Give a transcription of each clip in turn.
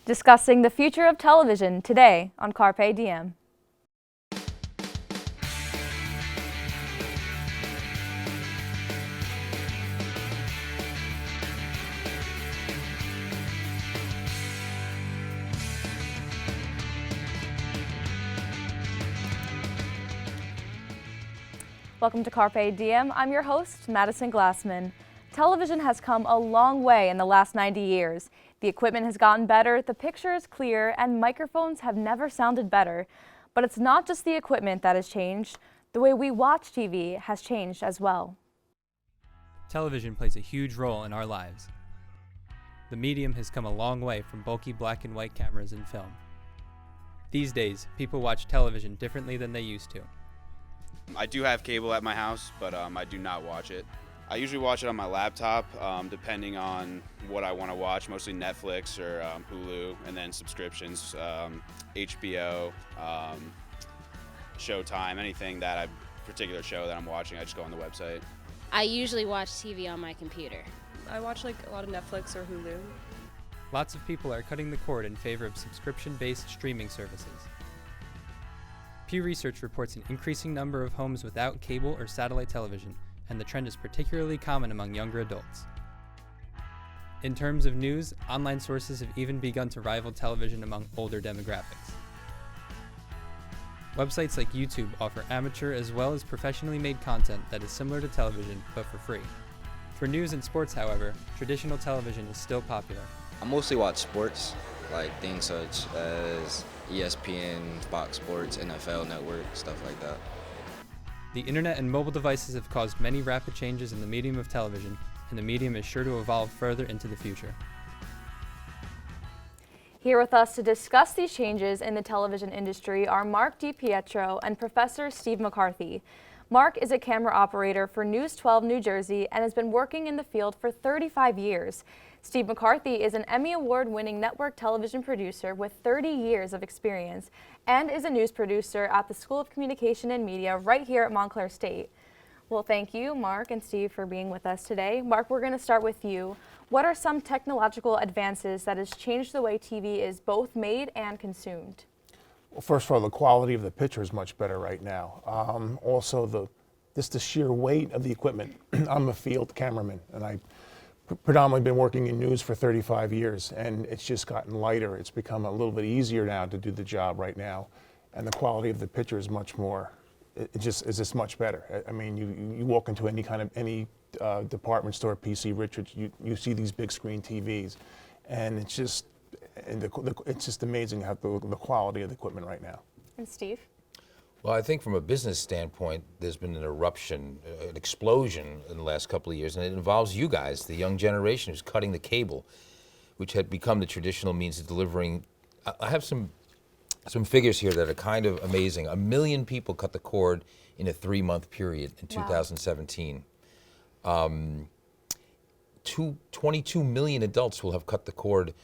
discussing the future of television today on Carpe Diem. Welcome to Carpe Diem. I'm your host, Madison Glassman. Television has come a long way in the last 90 years. The equipment has gotten better, the picture is clear, and microphones have never sounded better. But it's not just the equipment that has changed. The way we watch TV has changed as well. Television plays a huge role in our lives. The medium has come a long way from bulky black and white cameras and film. These days, people watch television differently than they used to. I do have cable at my house, but I do not watch it. I usually watch it on my laptop, depending on what I want to watch, mostly Netflix or Hulu, and then subscriptions, HBO, Showtime, anything that particular show that I'm watching, I just go on the website. I usually watch TV on my computer. I watch a lot of Netflix or Hulu. Lots of people are cutting the cord in favor of subscription-based streaming services. Pew Research reports an increasing number of homes without cable or satellite television, and the trend is particularly common among younger adults. In terms of news, online sources have even begun to rival television among older demographics. Websites like YouTube offer amateur as well as professionally made content that is similar to television, but for free. For news and sports, however, traditional television is still popular. I mostly watch sports, like things such as ESPN, Fox Sports, NFL Network, stuff like that. The internet and mobile devices have caused many rapid changes in the medium of television, and the medium is sure to evolve further into the future. Here with us to discuss these changes in the television industry are Mark DiPrieto and Professor Steve McCarthy. Mark is a camera operator for News 12 New Jersey and has been working in the field for 35 years. Steve McCarthy is an Emmy Award winning network television producer with 30 years of experience and is a news producer at the School of Communication and Media right here at Montclair State. Well, thank you, Mark and Steve, for being with us today. Mark, we're going to start with you. What are some technological advances that has changed the way TV is both made and consumed? Well, first of all, the quality of the picture is much better right now. Also, the sheer weight of the equipment. I'm a field cameraman, and I predominantly been working in news for 35 years, and it's just gotten lighter. It's become a little bit easier now to do the job right now, and the quality of the picture is much more. It's just much better. I mean, you walk into any department store, PC Richards, you see these big screen TVs, and it's just amazing how the quality of the equipment right now. And Steve? Well, I think from a business standpoint, there's been an eruption, an explosion in the last couple of years, and it involves you guys, the young generation who's cutting the cable, which had become the traditional means of delivering. I have some figures here that are kind of amazing. 1 million people cut the cord in a 3-month period in 2017. 22 million adults will have cut the cord,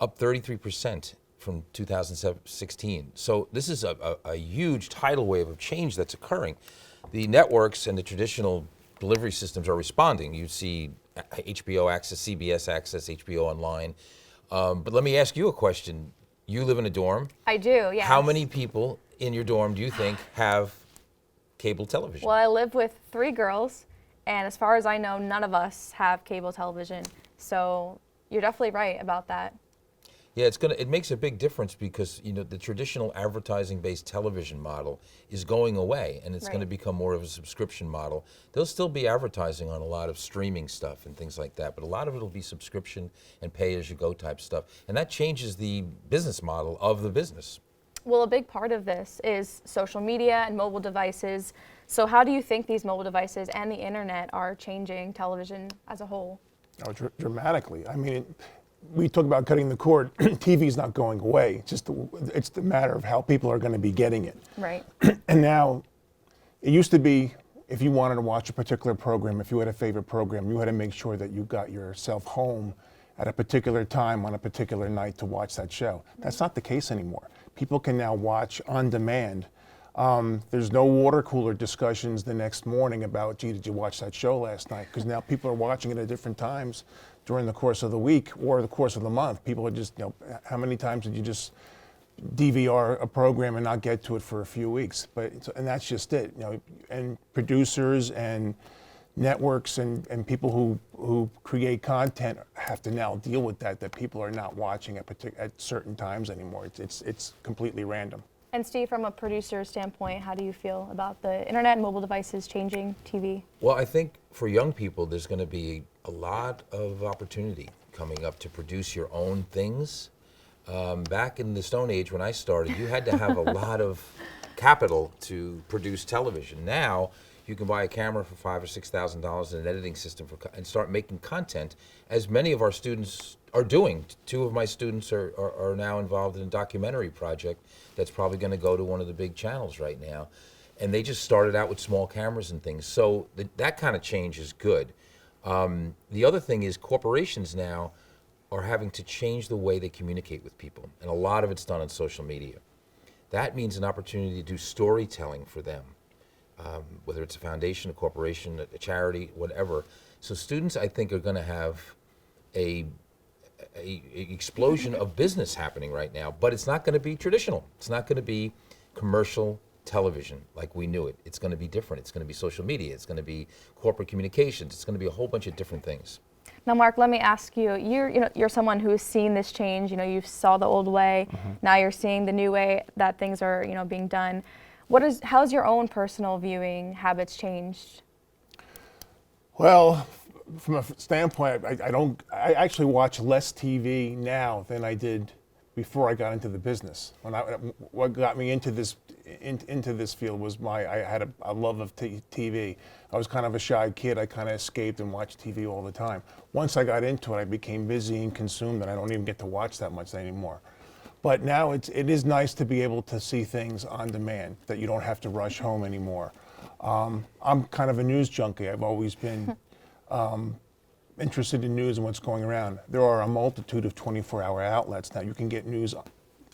up 33% from 2016. So this is a huge tidal wave of change that's occurring. The networks and the traditional delivery systems are responding. You see HBO Access, CBS Access, HBO Online. But let me ask you a question. You live in a dorm? I do, yes. How many people in your dorm do you think have cable television? Well, I live with 3 girls, and as far as I know, none of us have cable television. So you're definitely right about that. Yeah, it makes a big difference because, you know, the traditional advertising-based television model is going away, and it's going to become more of a subscription model. There'll still be advertising on a lot of streaming stuff and things like that, but a lot of it will be subscription and pay-as-you-go type stuff, and that changes the business model of the business. Well, a big part of this is social media and mobile devices. So how do you think these mobile devices and the internet are changing television as a whole? Oh, dramatically. I mean, we talk about cutting the cord. TV is not going away. It's the matter of how people are going to be getting it. Right. And now, it used to be, if you wanted to watch a particular program, if you had a favorite program, you had to make sure that you got yourself home at a particular time on a particular night to watch that show. That's not the case anymore. People can now watch on demand There's no water cooler discussions the next morning about, gee, did you watch that show last night? Because now people are watching it at different times during the course of the week or the course of the month. People are just, how many times did you just DVR a program and not get to it for a few weeks? And that's just it. And producers and networks and people who create content have to now deal with that people are not watching at certain times anymore. It's completely random. And Steve, from a producer standpoint, how do you feel about the internet and mobile devices changing TV? Well, I think for young people, there's going to be a lot of opportunity coming up to produce your own things. Back in the Stone Age when I started, you had to have a lot of capital to produce television. Now, you can buy a camera for $5,000 or $6,000 and an editing system and start making content, as many of our students are doing. Two of my students are now involved in a documentary project that's probably going to go to one of the big channels right now. And they just started out with small cameras and things. So that kind of change is good. The other thing is corporations now are having to change the way they communicate with people. And a lot of it's done on social media. That means an opportunity to do storytelling for them. Whether it's a foundation, a corporation, a charity, whatever. So students, I think, are going to have a explosion of business happening right now, but it's not going to be traditional. It's not going to be commercial television like we knew it. It's going to be different. It's going to be social media. It's going to be corporate communications. It's going to be a whole bunch of different things. Now, Mark, let me ask you. You're someone who has seen this change. You saw the old way. Now you're seeing the new way that things are being done. How's your own personal viewing habits changed? Well, from a standpoint, I actually watch less TV now than I did before I got into the business. What got me into this field was I had a love of TV. I was kind of a shy kid. I kind of escaped and watched TV all the time. Once I got into it, I became busy and consumed, and I don't even get to watch that much anymore. But now it is nice to be able to see things on demand, that you don't have to rush home anymore. I'm kind of a news junkie. I've always been interested in news and what's going around. There are a multitude of 24-hour outlets now. You can get news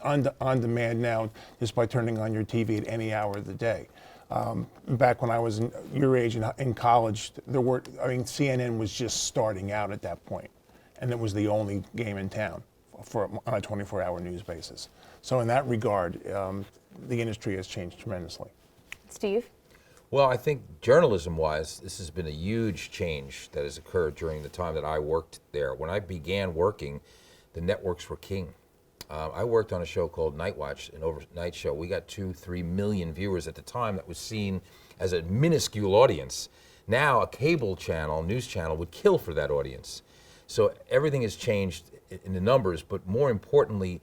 on demand now just by turning on your TV at any hour of the day. Back when I was your age in college, CNN was just starting out at that point, and it was the only game in town on a 24-hour news basis. So in that regard, the industry has changed tremendously. Steve? Well, I think journalism-wise, this has been a huge change that has occurred during the time that I worked there. When I began working, the networks were king. I worked on a show called Night Watch, an overnight show. We got 2-3 million viewers at the time. That was seen as a minuscule audience. Now, a cable channel, news channel, would kill for that audience. So everything has changed in the numbers, but more importantly,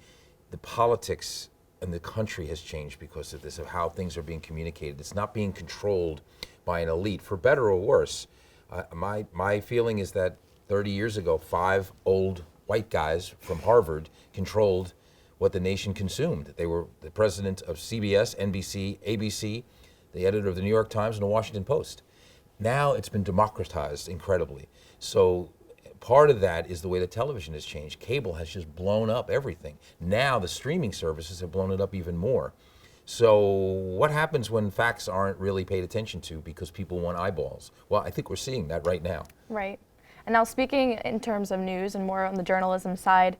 the politics in the country has changed because of this, of how things are being communicated. It's not being controlled by an elite, for better or worse. My feeling is that 30 years ago, 5 old white guys from Harvard controlled what the nation consumed. They were the president of CBS, NBC, ABC, the editor of the New York Times and the Washington Post. Now it's been democratized incredibly. So part of that is the way that television has changed. Cable has just blown up everything. Now the streaming services have blown it up even more. So what happens when facts aren't really paid attention to because people want eyeballs? Well, I think we're seeing that right now. Right. And now speaking in terms of news and more on the journalism side,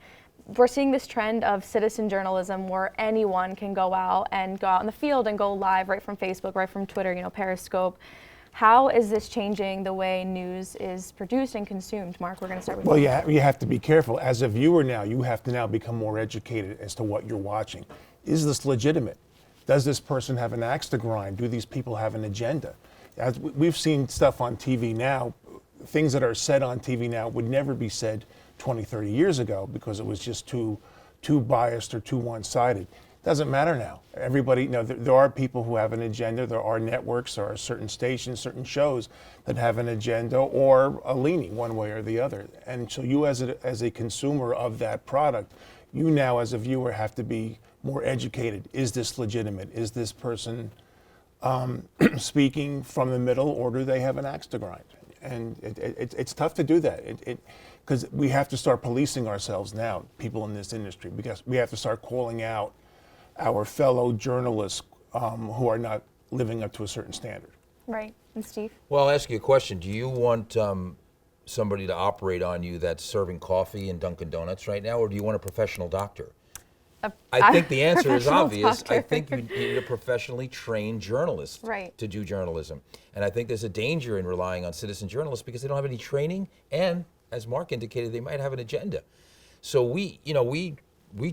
we're seeing this trend of citizen journalism where anyone can go out in the field and go live right from Facebook, right from Twitter, Periscope. How is this changing the way news is produced and consumed? Mark, we're going to start with you. Well, you have to be careful. As a viewer now, you have to now become more educated as to what you're watching. Is this legitimate? Does this person have an axe to grind? Do these people have an agenda? As we've seen stuff on TV now, things that are said on TV now would never be said 20, 30 years ago because it was just too biased or too one-sided. Doesn't matter now. Everybody, there are people who have an agenda. There are networks, there are certain stations, certain shows that have an agenda or a leaning one way or the other. And so you as a consumer of that product, you now as a viewer have to be more educated. Is this legitimate? Is this person speaking from the middle, or do they have an axe to grind? And it's tough to do that. Because we have to start policing ourselves now, people in this industry, because we have to start calling out our fellow journalists who are not living up to a certain standard. Right. And Steve? Well, I'll ask you a question. Do you want somebody to operate on you that's serving coffee in Dunkin' Donuts right now, or do you want a professional doctor? I think the answer is obvious. Doctor. I think you need a professionally trained journalist Right. to do journalism. And I think there's a danger in relying on citizen journalists because they don't have any training, and as Mark indicated, they might have an agenda. So we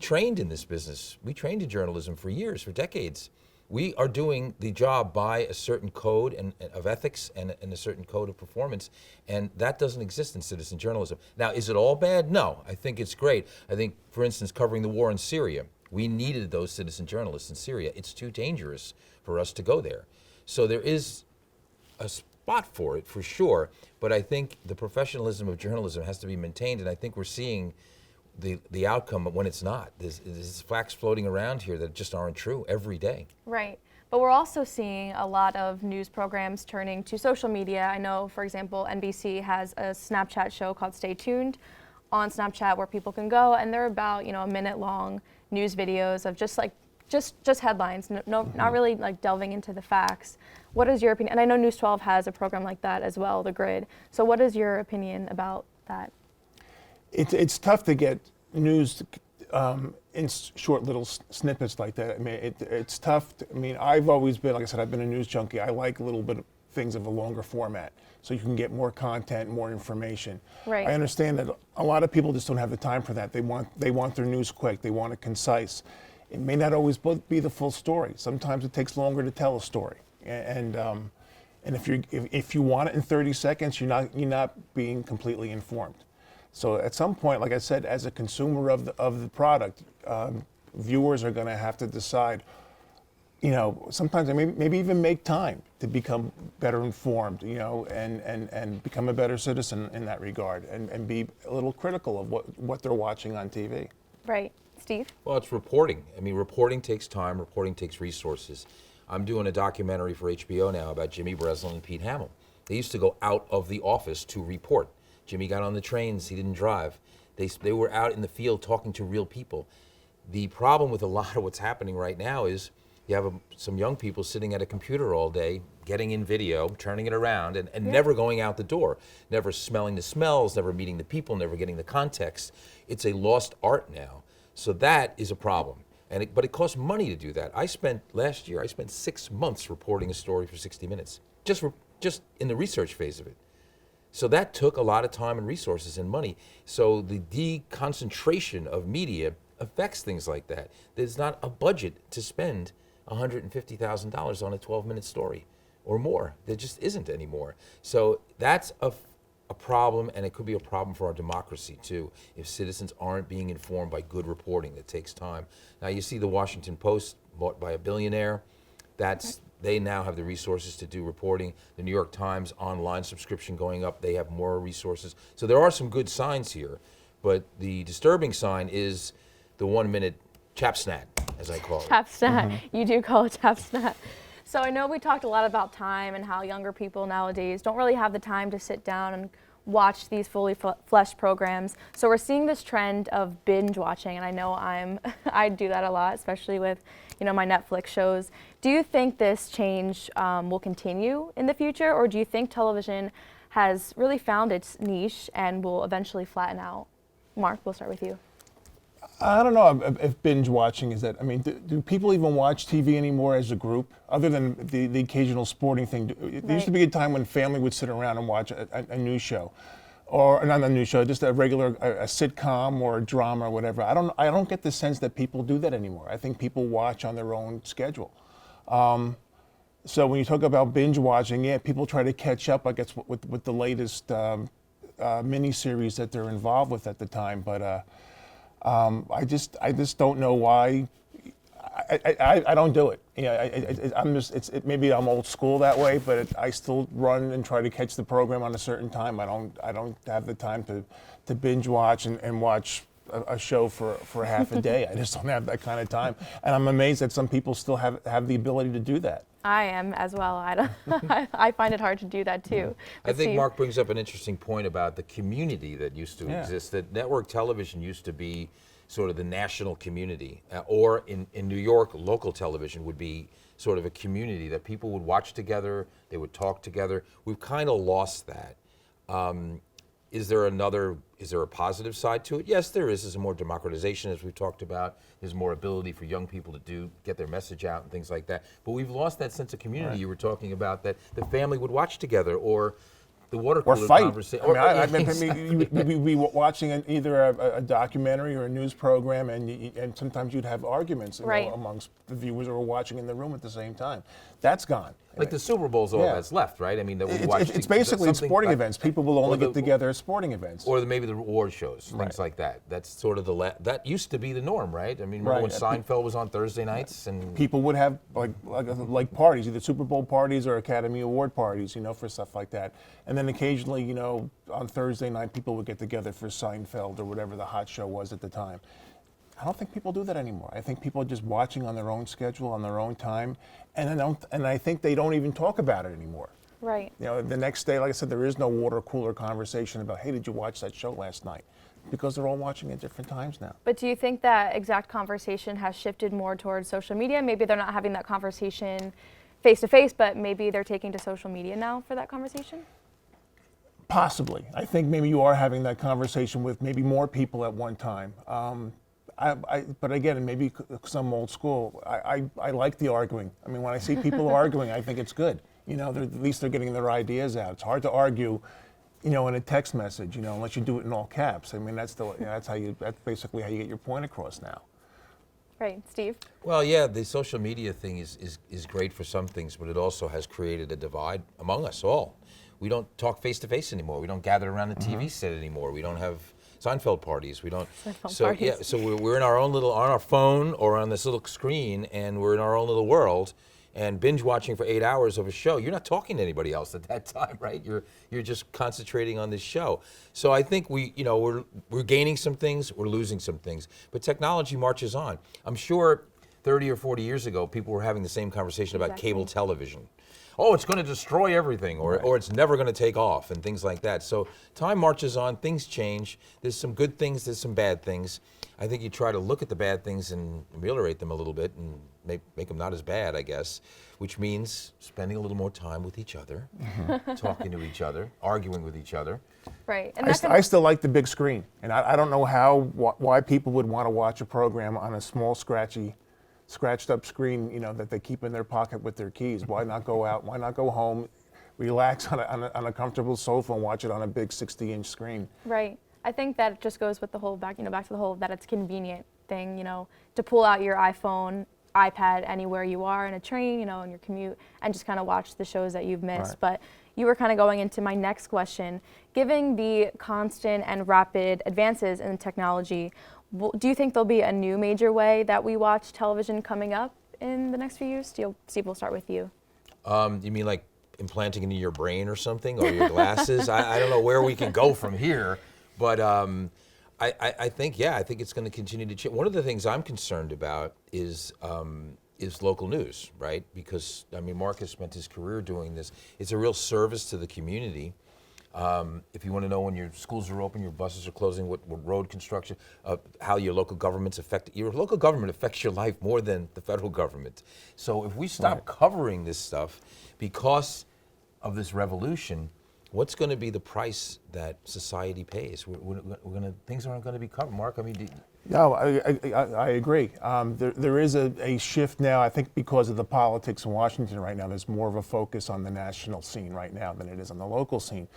trained in this business. We trained in journalism for years, for decades. We are doing the job by a certain code of ethics and a certain code of performance, and that doesn't exist in citizen journalism. Now, is it all bad? No, I think it's great. I think, for instance, covering the war in Syria, we needed those citizen journalists in Syria. It's too dangerous for us to go there. So there is a spot for it, for sure, but I think the professionalism of journalism has to be maintained, and I think we're seeing the outcome when it's not. There's facts floating around here that just aren't true every day. Right. But we're also seeing a lot of news programs turning to social media. I know, for example, NBC has a Snapchat show called Stay Tuned on Snapchat where people can go, and they're about, a minute-long news videos of just headlines, not really like delving into the facts. What is your opinion? And I know News 12 has a program like that as well, The Grid. So what is your opinion about that? It's tough to get news in short little snippets like that. I mean, it's tough. I've always been, like I said, I've been a news junkie. I like a little bit of things of a longer format, so you can get more content, more information. Right. I understand that a lot of people just don't have the time for that. They want their news quick. They want it concise. It may not always be the full story. Sometimes it takes longer to tell a story, and if you want it in 30 seconds, you're not being completely informed. So at some point, like I said, as a consumer of the product, viewers are going to have to decide. Sometimes they maybe even make time to become better informed, and become a better citizen in that regard, and be a little critical of what they're watching on TV. Right. Steve? Well, it's reporting. Reporting takes time, reporting takes resources. I'm doing a documentary for HBO now about Jimmy Breslin and Pete Hamill. They used to go out of the office to report. Jimmy got on the trains, he didn't drive. They were out in the field talking to real people. The problem with a lot of what's happening right now is you have some young people sitting at a computer all day, getting in video, turning it around, and never going out the door, never smelling the smells, never meeting the people, never getting the context. It's a lost art now. So that is a problem. But it costs money to do that. Last year, I spent 6 months reporting a story for 60 Minutes, just in the research phase of it. So that took a lot of time and resources and money. So the deconcentration of media affects things like that. There's not a budget to spend $150,000 on a 12-minute story or more. There just isn't anymore. So that's a problem, and it could be a problem for our democracy too, if citizens aren't being informed by good reporting that takes time. Now you see the Washington Post bought by a billionaire. They now have the resources to do reporting. The New York Times online subscription going up, they have more resources. So there are some good signs here, but the disturbing sign is the 1-minute chap snack, as I call it. Chap snack. You do call it chap snack. So I know we talked a lot about time and how younger people nowadays don't really have the time to sit down and watch these fully fleshed programs. So we're seeing this trend of binge watching, and I know I do that a lot, especially with my Netflix shows. Do you think this change will continue in the future, or do you think television has really found its niche and will eventually flatten out? Mark, we'll start with you. I don't know if binge watching is that. Do people even watch TV anymore as a group, other than the occasional sporting thing? There used to be a time when family would sit around and watch a news show, or not a news show, just a regular a sitcom or a drama or whatever. I don't get the sense that people do that anymore. I think people watch on their own schedule. So when you talk about binge watching, yeah, people try to catch up, I guess, with the latest mini-series that they're involved with at the time, but. I just don't know why. I don't do it. Maybe I'm old school that way, but I still run and try to catch the program on a certain time. I don't have the time to binge watch and watch a show for half a day. I just don't have that kind of time, and I'm amazed that some people still have the ability to do that. I am as well. I find it hard to do that too. I think Mark brings up an interesting point about the community that used to exist. That network television used to be sort of the national community, or in New York, local television would be sort of a community that people would watch together, they would talk together. We've kind of lost that. Is there a positive side to it? Yes, there is. There's more democratization, as we've talked about. There's more ability for young people to get their message out and things like that. But we've lost that sense of community you were talking about, that the family would watch together, or the water cooler conversation. I mean, you'd be watching either a documentary or a news program, and sometimes you'd have arguments amongst the viewers who are watching in the room at the same time. That's gone. Like the Super Bowl's all that's left, right? I mean, that we watch. It's basically sporting events. People will only get together at sporting events, or maybe the award shows, things like that. That's sort of that used to be the norm, right? I mean, remember when Seinfeld was on Thursday nights, and people would have like parties, either Super Bowl parties or Academy Award parties, for stuff like that. And then occasionally, on Thursday night, people would get together for Seinfeld or whatever the hot show was at the time. I don't think people do that anymore. I think people are just watching on their own schedule, on their own time, and I think they don't even talk about it anymore. Right. The next day, like I said, there is no water cooler conversation about, hey, did you watch that show last night? Because they're all watching at different times now. But do you think that exact conversation has shifted more towards social media? Maybe they're not having that conversation face to face, but maybe they're taking to social media now for that conversation? Possibly. I think maybe you are having that conversation with maybe more people at one time. But again, maybe because I'm old school, I like the arguing. I mean, when I see people arguing, I think it's good. At least they're getting their ideas out. It's hard to argue, in a text message, unless you do it in all caps. I mean, that's basically how you get your point across now. Right, Steve? Well, yeah, the social media thing is great for some things, but it also has created a divide among us all. We don't talk face to face anymore. We don't gather around the TV set anymore. We don't have Seinfeld parties. We don't. So we're in our own little, on our phone or on this little screen, and we're in our own little world, and binge watching for 8 hours of a show. You're not talking to anybody else at that time, right? You're just concentrating on this show. So I think we're gaining some things, we're losing some things, but technology marches on. I'm sure 30 or 40 years ago, people were having the same conversation about cable television. Oh, it's going to destroy everything, or it's never going to take off, and things like that. So time marches on, things change. There's some good things, there's some bad things. I think you try to look at the bad things and ameliorate them a little bit and make them not as bad, I guess, which means spending a little more time with each other, talking to each other, arguing with each other. Right. And I still like the big screen, and I don't know why people would want to watch a program on a small, scratched up screen, that they keep in their pocket with their keys. Why not go out? Why not go home, relax on a comfortable sofa and watch it on a big 60-inch screen? Right. I think that just goes with the whole back to the whole that it's convenient thing, to pull out your iPhone, iPad anywhere you are in a train, in your commute, and just kind of watch the shows that you've missed. Right. But you were kind of going into my next question. Given the constant and rapid advances in technology, do you think there'll be a new major way that we watch television coming up in the next few years? Steve, we'll start with you. You mean like implanting into your brain or something, or your glasses? I don't know where we can go from here, but I think it's going to continue to change. One of the things I'm concerned about is local news, right? Because Mark has spent his career doing this. It's a real service to the community. If you want to know when your schools are open, your buses are closing, what road construction, how your local government's affected. Your local government affects your life more than the federal government. So if we stop covering this stuff because of this revolution, what's going to be the price that society pays? Things aren't going to be covered. Mark, No, I agree. There is a shift now, I think because of the politics in Washington right now. There's more of a focus on the national scene right now than it is on the local scene.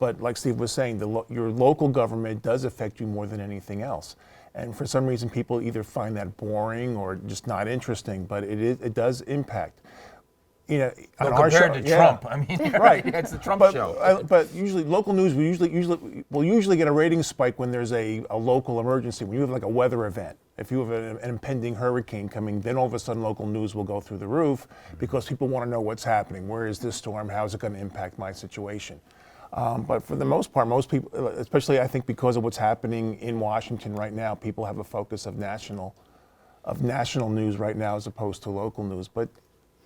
But like Steve was saying, your local government does affect you more than anything else. And for some reason, people either find that boring or just not interesting, but it does impact. Compared to Trump, right? It's the Trump show. But usually, local news, we'll usually get a rating spike when there's a local emergency. When you have like a weather event, if you have an impending hurricane coming, then all of a sudden local news will go through the roof because people want to know what's happening. Where is this storm? How is it going to impact my situation? But for the most part, most people, especially I think because of what's happening in Washington right now, people have a focus of national news right now as opposed to local news. But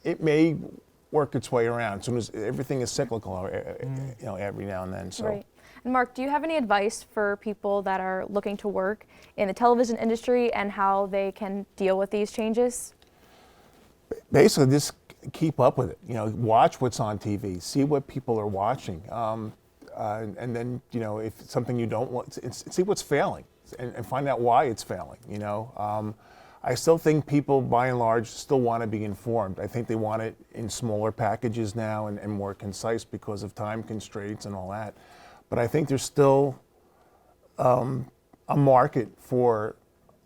it may work its way around. As soon as everything is cyclical, every now and then. So. Right. And Mark, do you have any advice for people that are looking to work in the television industry and how they can deal with these changes? Basically, just keep up with it. Watch what's on TV, see what people are watching, and then if it's something you don't want, see what's failing, and find out why it's failing. I still think people, by and large, still want to be informed. I think they want it in smaller packages now and more concise because of time constraints and all that. But I think there's still a market for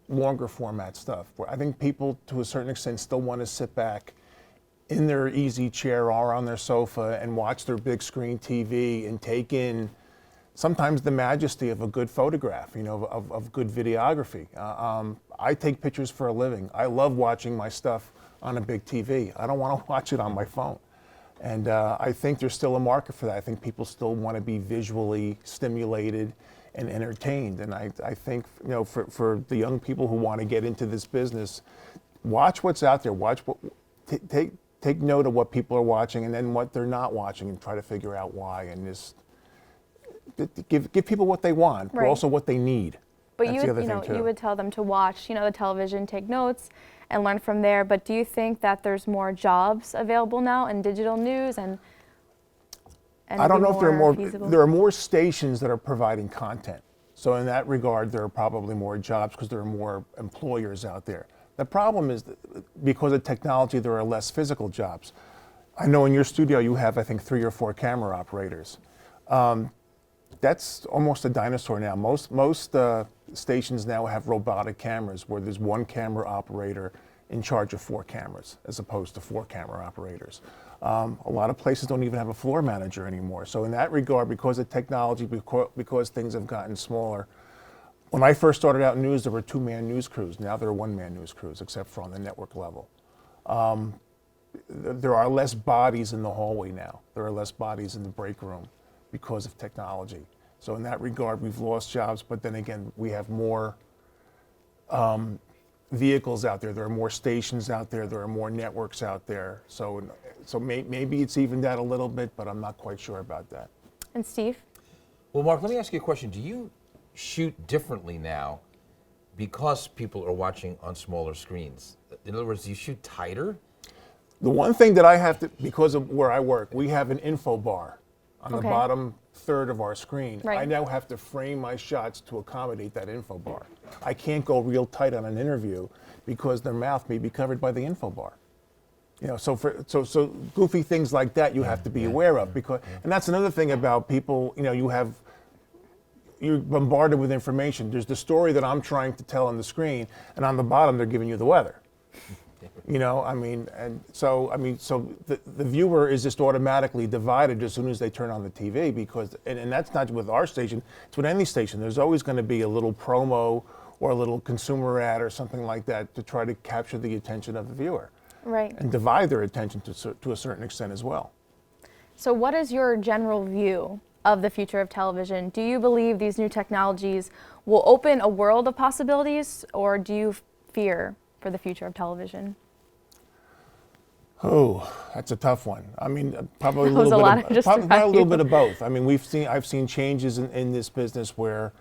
longer format stuff. I think people, to a certain extent, still want to sit back in their easy chair or on their sofa and watch their big screen TV and take in sometimes the majesty of a good photograph, of good videography. I take pictures for a living. I love watching my stuff on a big TV. I don't want to watch it on my phone. And I think there's still a market for that. I think people still want to be visually stimulated and entertained. And I think, for the young people who want to get into this business, watch what's out there. Take note of what people are watching and then what they're not watching, and try to figure out why, and just give people what they want, but also what they need. But you would tell them to watch, the television, take notes, and learn from there. But do you think that there's more jobs available now in digital news and I don't know if there are more. feasible? There are more stations that are providing content. So in that regard, there are probably more jobs because there are more employers out there. The problem is that because of technology, there are less physical jobs. I know in your studio you have, I think, 3 or 4 camera operators. That's almost a dinosaur now. Most stations now have robotic cameras where there's 1 camera operator in charge of 4 cameras as opposed to 4 camera operators. A lot of places don't even have a floor manager anymore. So in that regard, because of technology, because things have gotten smaller, when I first started out in news, there were 2-man news crews. Now there are 1-man news crews, except for on the network level. There are less bodies in the hallway now. There are less bodies in the break room because of technology. So in that regard, we've lost jobs, but then again, we have more vehicles out there. There are more stations out there. There are more networks out there. So maybe it's evened out a little bit, but I'm not quite sure about that. And Steve? Well, Mark, let me ask you a question. Do you shoot differently now because people are watching on smaller screens? In other words, do you shoot tighter? The one thing that I have to, because of where I work, we have an info bar on the bottom third of our screen. Right. I now have to frame my shots to accommodate that info bar. I can't go real tight on an interview because their mouth may be covered by the info bar. So goofy things like that you have to be aware of, because, and that's another thing about people. You're bombarded with information. There's the story that I'm trying to tell on the screen, and on the bottom they're giving you the weather. So the viewer is just automatically divided as soon as they turn on the TV, because, and that's not with our station, it's with any station. There's always going to be a little promo or a little consumer ad or something like that to try to capture the attention of the viewer. Right. And divide their attention to a certain extent as well. So what is your general view of the future of television? Do you believe these new technologies will open a world of possibilities, or do you fear for the future of television? Oh, that's a tough one. I mean, probably That was a lot just probably a about little you. bit of both. I mean, I've seen changes in this business where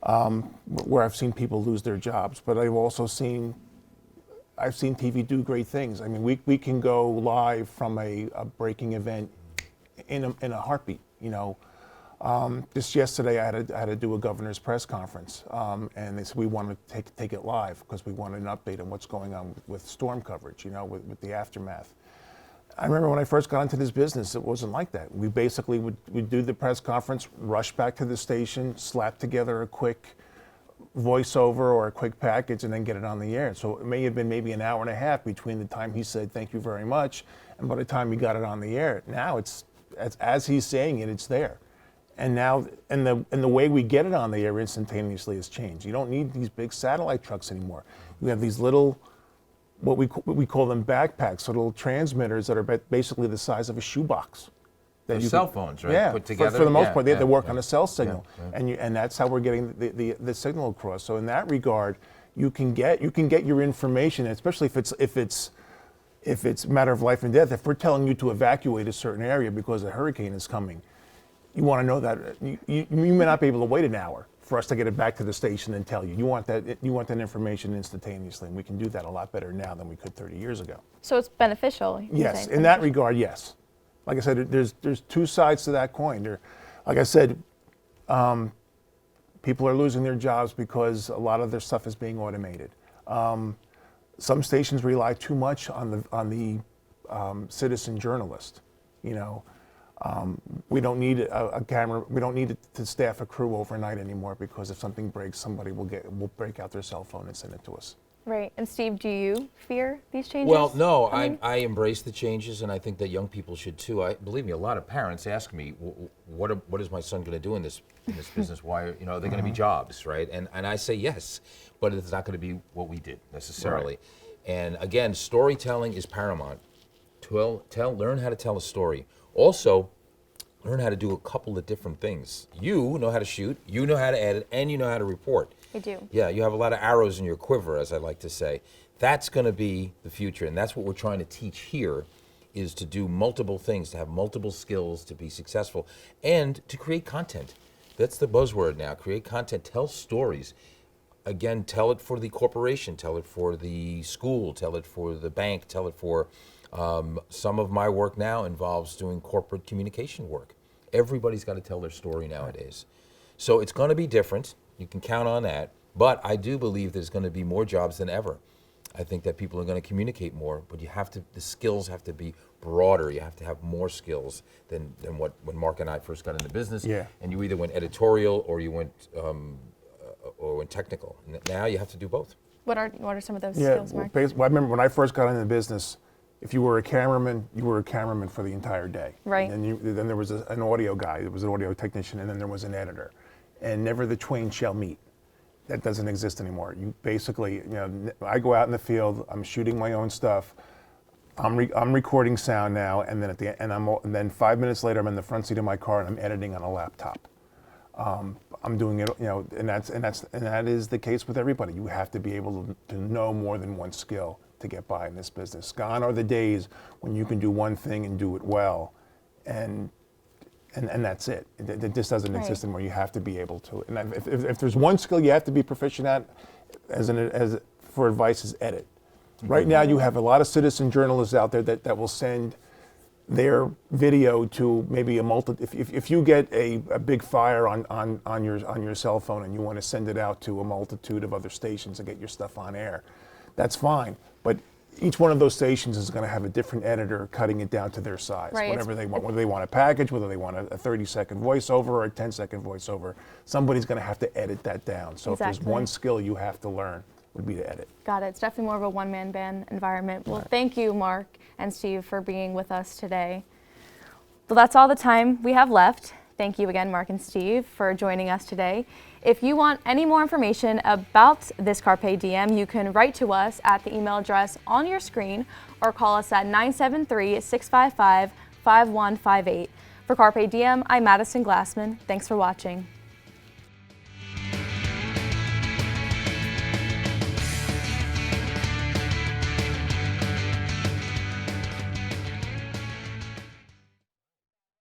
I've seen people lose their jobs, but I've also seen TV do great things. I mean, we can go live from a breaking event in a heartbeat. Just yesterday I had to do a governor's press conference, and they said we want to take it live because we wanted an update on what's going on with storm coverage, with the aftermath. I remember when I first got into this business, it wasn't like that. We basically would do the press conference, rush back to the station, slap together a quick voiceover or a quick package, and then get it on the air. So it may have been maybe an hour and a half between the time he said thank you very much and by the time we got it on the air. Now it's as he's saying it, it's there. And now, and the way we get it on the air instantaneously has changed. You don't need these big satellite trucks anymore. You have these little, what we call them backpacks, so little transmitters that are basically the size of a shoebox. They're cell phones, right? Yeah, Put together. For the most part, they work on a cell signal, Yeah. and that's how we're getting the signal across. So in that regard, you can get your information, especially if it's a matter of life and death. If we're telling you to evacuate a certain area because a hurricane is coming, you want to know that you may not be able to wait an hour for us to get it back to the station and tell you. You want that information instantaneously, and we can do that a lot better now than we could 30 years ago. So it's beneficial. Yes, in that regard, yes. Like I said, there's two sides to that coin. Like I said, people are losing their jobs because a lot of their stuff is being automated. Some stations rely too much on the citizen journalist. You know, we don't need a camera. We don't need to staff a crew overnight anymore, because if something breaks, somebody will break out their cell phone and send it to us. Right. And Steve, do you fear these changes? Well, no, I embrace the changes, and I think that young people should too. Believe me, a lot of parents ask me, what is my son going to do in this business? Why, are they going to be jobs, right? And I say yes, but it's not going to be what we did necessarily. Right. And again, storytelling is paramount. Learn how to tell a story. Also, learn how to do a couple of different things. You know how to shoot, you know how to edit, and you know how to report. I do. Yeah, you have a lot of arrows in your quiver, as I like to say. That's going to be the future, and that's what we're trying to teach here, is to do multiple things, to have multiple skills, to be successful, and to create content. That's the buzzword now. Create content, tell stories. Again, tell it for the corporation, tell it for the school, tell it for the bank, tell it for some of my work now involves doing corporate communication work. Everybody's got to tell their story nowadays. So it's going to be different. You can count on that. But I do believe there's going to be more jobs than ever. I think that people are going to communicate more, but the skills have to be broader. You have to have more skills than when Mark and I first got into business. Yeah. And you either went editorial or you went technical. Now you have to do both. What are some of those skills, Mark? Well, I remember when I first got into business, if you were a cameraman, you were a cameraman for the entire day. Right. And then there was an audio guy, there was an audio technician, and then there was an editor. And never the twain shall meet. That doesn't exist anymore. You basically, I go out in the field, I'm shooting my own stuff, I'm recording sound now, and then and then 5 minutes later, I'm in the front seat of my car and I'm editing on a laptop. I'm doing it, and that is the case with everybody. You have to be able to know more than one skill to get by in this business. Gone are the days when you can do one thing and do it well, and that's it. It just doesn't exist anymore. You have to be able to. And if there's one skill you have to be proficient at, for advice, is edit. Right now, you have a lot of citizen journalists out there that will send their video to maybe if you get a big fire on your cell phone and you want to send it out to a multitude of other stations and get your stuff on air, that's fine. But each one of those stations is going to have a different editor cutting it down to their size, whatever they want. Whether they want a package, whether they want a 30-second voiceover or a 10-second voiceover, somebody's going to have to edit that down. So if there's one skill you have to learn, would be to edit. Got it. It's definitely more of a one-man band environment. Well, thank you, Mark and Steve, for being with us today. Well, that's all the time we have left. Thank you again, Mark and Steve, for joining us today. If you want any more information about this Carpe Diem, you can write to us at the email address on your screen or call us at 973-655-5158. For Carpe Diem, I'm Madison Glassman. Thanks for watching.